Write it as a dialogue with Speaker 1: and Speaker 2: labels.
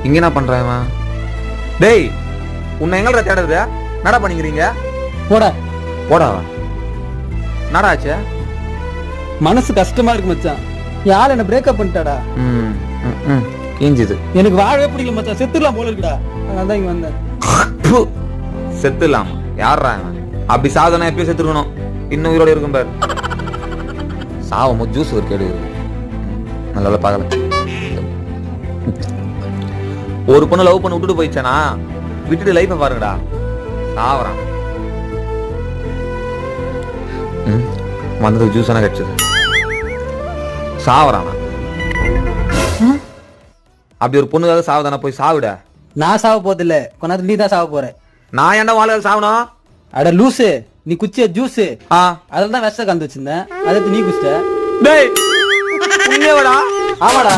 Speaker 1: இங்க என்ன பண்றான்? டேய், உன்னை எங்கடா தேடுறது? என்னடா பண்ணிக்கிறீங்க?
Speaker 2: போடா
Speaker 1: போடாவா? என்னடா ஆச்சு?
Speaker 2: மனசு கஷ்டமா இருக்கு மச்சான். யார் என்ன பிரேக்கப் பண்ணிட்டாடா.
Speaker 1: கிஞ்சுது.
Speaker 2: எனக்கு வாழவே பிடிக்கல மச்சான். செத்துடலாம் போல இருக்குடா. அதான் இங்க வந்தேன்.
Speaker 1: செத்துலாமா? யாரா அப்படி சாதனை எப்பயும் செத்துருக்கணும். இன்னும் உயிரோட இருக்கும் பாரு. சாவமோ ஜூஸ் ஒரு கேடு நல்ல பார்க்கல. ஒரு பொண்ணு லவ் பண்ணி விட்டுட்டு போயிடுச்சானா விட்டுட்டு லைஃபை பாருங்கடா. சாவறான். வந்தது ஜூஸ் எல்லாம் கிடைச்சது. சாவறானா? அப்படி ஒரு பொண்ணுக்காக சாவதானா? போய் சாவிட.
Speaker 2: நான் சாவ போதில்ல, கொஞ்ச நீ தான் சாவ போற.
Speaker 1: நான் ஏன்டா வாழ்க்கை சாவணும்?
Speaker 2: அட லூசு, நீ குச்சிய ஜூஸ் அதுல தான் விஷ கந்து வச்சிருந்தேன். அதை நீ குச்சிட்ட.
Speaker 1: டேய், உண்மையாடா?
Speaker 2: ஆமாடா.